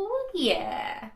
Oh, yeah.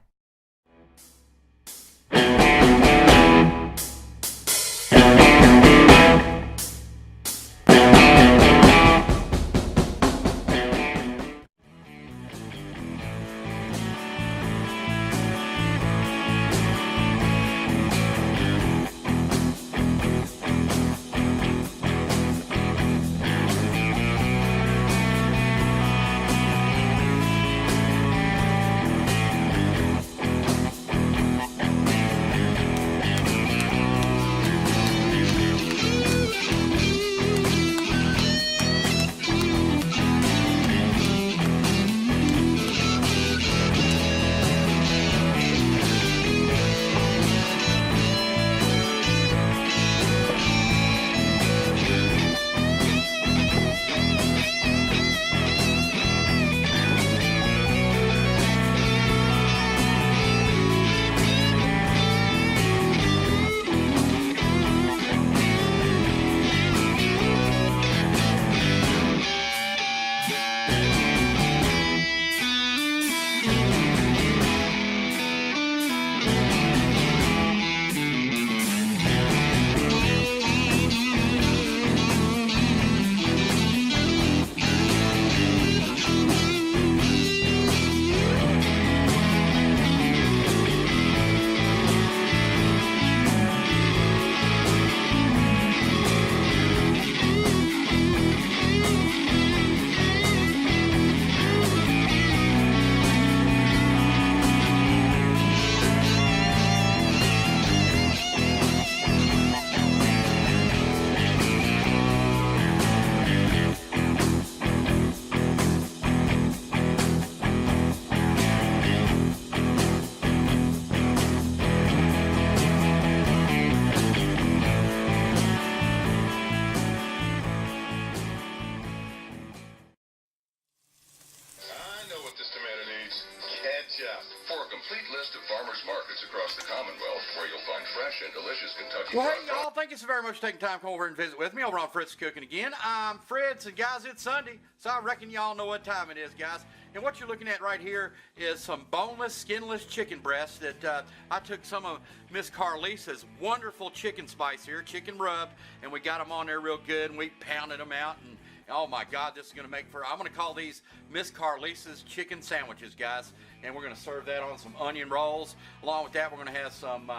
I know what this tomato needs. Ketchup. For a complete list of farmers markets across the Commonwealth where you'll find fresh and delicious Kentucky Well, fried hey, y'all, thank you so very much for taking time to come over and visit with me over on Fritz Cooking again. I'm Fritz, and guys, it's Sunday, so I reckon y'all know what time it is, guys. And what you're looking at right here is some boneless, skinless chicken breasts that I took some of Miss Carlisa's wonderful chicken spice here, chicken rub, and we got them on there real good, and we pounded them out, and oh my God, this is going to make for, I'm going to call these Miss Carlisa's chicken sandwiches, guys. And we're going to serve that on some onion rolls. Along with that, we're going to have some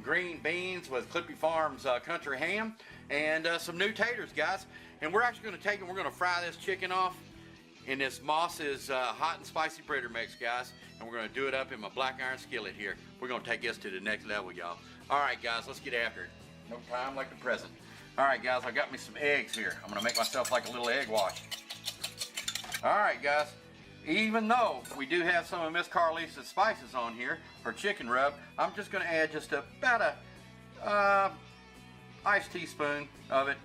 green beans with Clippy Farms country ham and some new taters, guys. And we're actually going to take and we're going to fry this chicken off in this Moss's hot and spicy breader mix, guys. And we're going to do it up in my black iron skillet here. We're going to take this to the next level, y'all. All right, guys, let's get after it. No time like the present. All right, guys, I got me some eggs here. I'm gonna make myself like a little egg wash. All right, guys, even though we do have some of Miss Carlisa's spices on here for chicken rub, I'm just gonna add just about a iced teaspoon of it,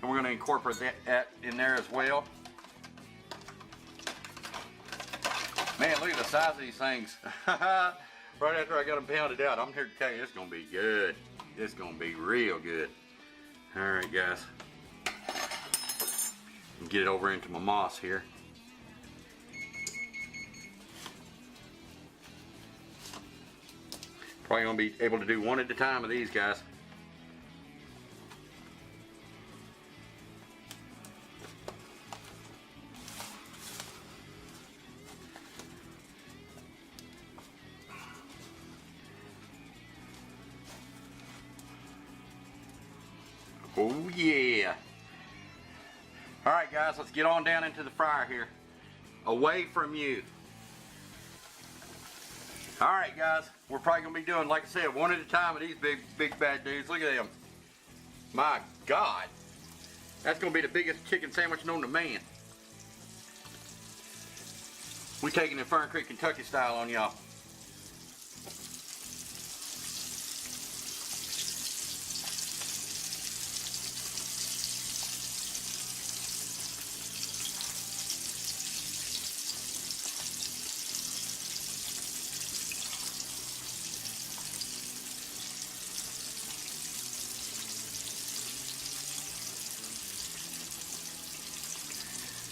and we're gonna incorporate that in there as well. Man, look at the size of these things. Right after I got them pounded out, I'm here to tell you it's gonna be good. It's gonna be real good. All right, guys, get it over into my moss here. Probably gonna be able to do one at a time of these, guys. Oh yeah. All right, guys, let's get on down into the fryer here. Away from you. All right, guys, we're probably gonna be doing, like I said, one at a time of these big bad dudes. Look at them. My God. That's gonna be the biggest chicken sandwich known to man. We taking it Fern Creek, Kentucky style on y'all.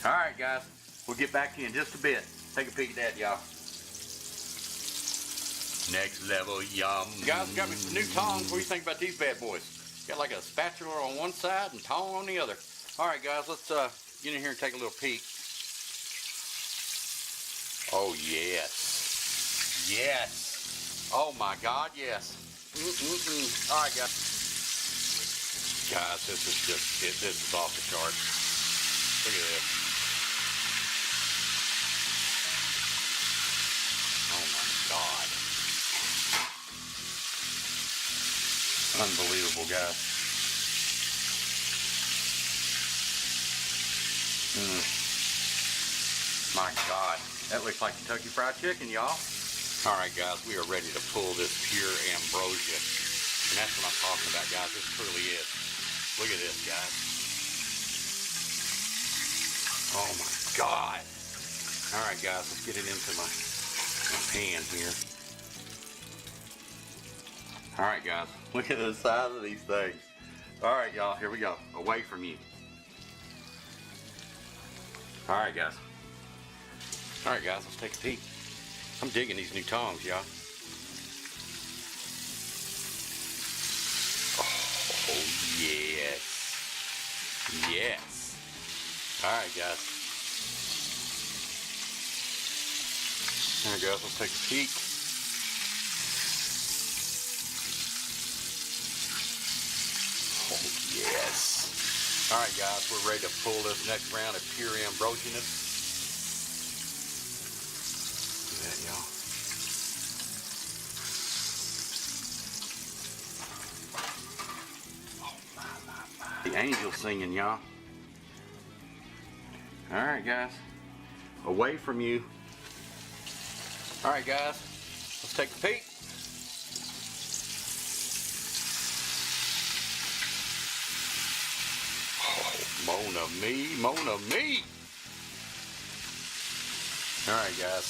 All right, guys, we'll get back to you in just a bit. Take a peek at that, y'all. Next level yum. Guys, got me some new tongs. What do you think about these bad boys? Got like a spatula on one side and tong on the other. All right, guys, let's get in here and take a little peek. Oh, yes. Yes. Oh, my God, yes. All right, guys. Guys, this is just, this is off the charts. Look at this. Oh, my God. Unbelievable, guys. My God, that looks like Kentucky Fried Chicken, y'all. All right, guys, we are ready to pull this pure ambrosia. And that's what I'm talking about, guys. This truly is. Look at this, guys. Oh, my God. All right, guys, let's get it into my pan here. All right, guys, look at the size of these things. All right, y'all, here we go. Away from you. All right, guys. All right, guys, let's take a peek. I'm digging these new tongs, y'all. Oh, yes. Yes. All right, guys. All right, guys, let's take a peek. Oh, yes. All right, guys, we're ready to pull this next round of pure ambrosianess. Look at that, y'all. Oh, my. The angel singing, y'all. All right, guys. Away from you. All right, guys. Let's take a peek. Mona me, Mona me. All right, guys.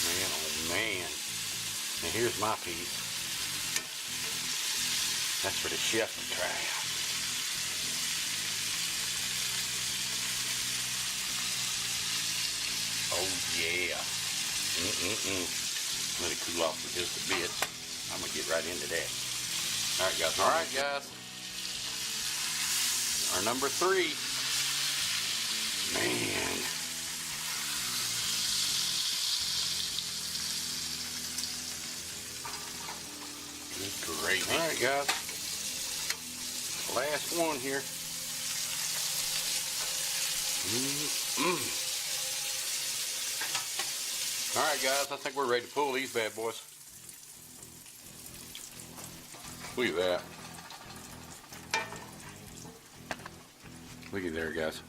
Man, oh man. Now here's my piece. That's for the chef to try out. Oh yeah. Let it cool off for just a bit. I'm gonna get right into that. All right, guys. All right, guys. Our number 3. Man. Good gravy. All right, guys. Last one here. All right, guys. I think we're ready to pull these bad boys. Look at that. Look at there, guys.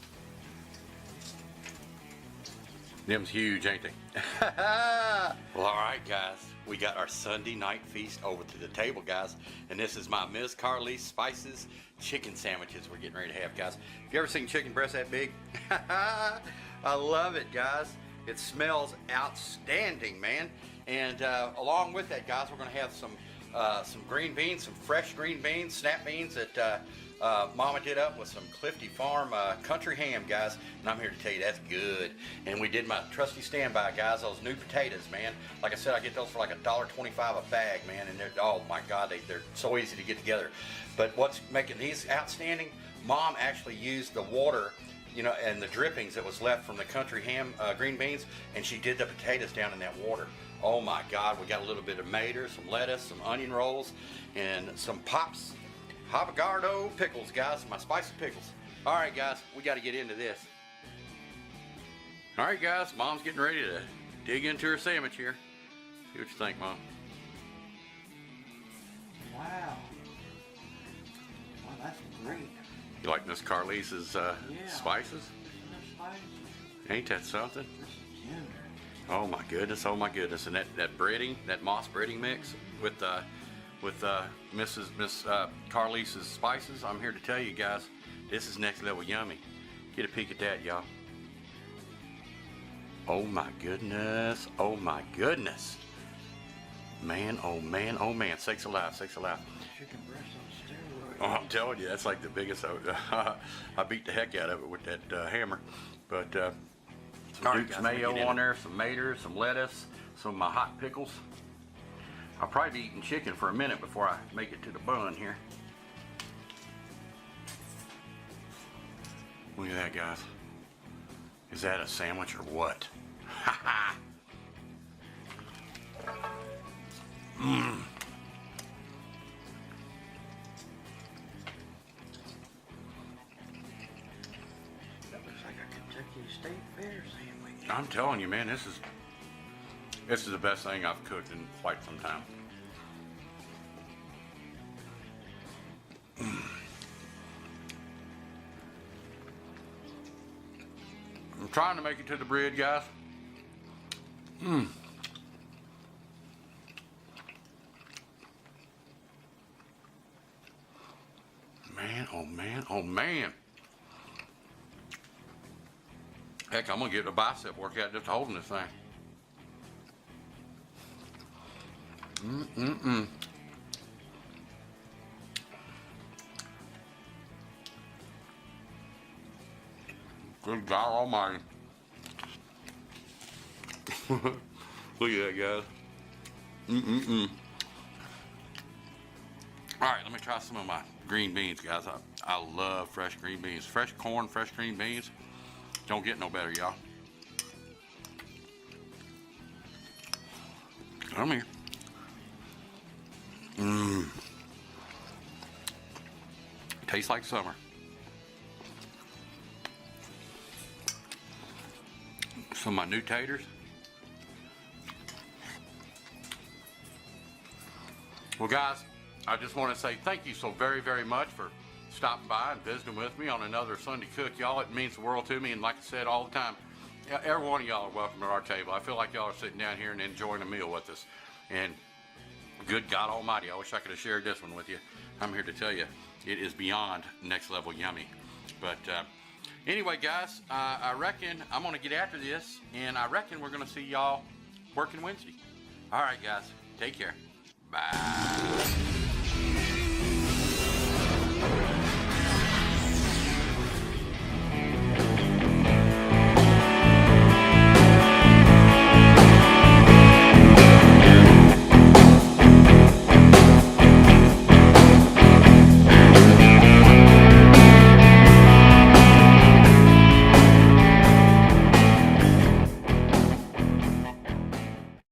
Them's huge, ain't they? Well, all right, guys. We got our Sunday night feast over to the table, guys. And this is my Ms. Carly's Spices chicken sandwiches we're getting ready to have, guys. Have you ever seen chicken breast that big? I love it, guys. It smells outstanding, man. And along with that, guys, we're going to have some green beans, some fresh green beans, snap beans that Mama did up with some Clifty Farm country ham, guys. And I'm here to tell you that's good. And we did my trusty standby, guys, those new potatoes, man. Like I said, I get those for like $1.25 a bag, man. And they're, oh my God, they're so easy to get together. But what's making these outstanding, Mom actually used the water, you know, and the drippings that was left from the country ham green beans, and she did the potatoes down in that water. Oh my God, we got a little bit of mater, some lettuce, some onion rolls, and some Pops Havagardo pickles, guys, my spicy pickles. All right, guys, we got to get into this. All right, guys, Mom's getting ready to dig into her sandwich here. See what you think, Mom. Wow. Wow, that's great. You like Miss Carlise's Yeah. spices? Ain't that something? This is tender. Oh my goodness, oh my goodness. And that breading, that moss breading mix with Miss Carlise's spices, I'm here to tell you guys, this is next level yummy. Get a peek at that, y'all. Oh my goodness, oh my goodness. Man, oh man, oh man, sakes alive, sakes alive. Chicken breast on steroids. Oh, I'm telling you, that's like the biggest, I beat the heck out of it with that hammer. But Some Duke's guys, mayo let me get in on it. there, some maters, some lettuce, some of my hot pickles. I'll probably be eating chicken for a minute before I make it to the bun here. Look at that, guys. Is that a sandwich or what? Mmm. That looks like a Kentucky State Fair sandwich. I'm telling you, man, this is the best thing I've cooked in quite some time. I'm trying to make it to the bread, guys. Man, oh man, oh man. Heck, I'm gonna get a bicep workout just holding this thing. Good God Almighty. Look at that, guys. All right, let me try some of my green beans, guys. I love fresh green beans. Fresh corn, fresh green beans. Don't get no better, y'all. Come here. Tastes like summer. Some of my new taters. Well, guys, I just want to say thank you so very, very much for stopping by and visiting with me on another Sunday Cook. Y'all, it means the world to me. And like I said all the time, every one of y'all are welcome at our table. I feel like y'all are sitting down here and enjoying a meal with us. And good God Almighty, I wish I could have shared this one with you. I'm here to tell you, it is beyond next level yummy. But anyway, guys, I reckon I'm going to get after this, and I reckon we're going to see y'all working Wednesday. All right, guys, take care. Bye.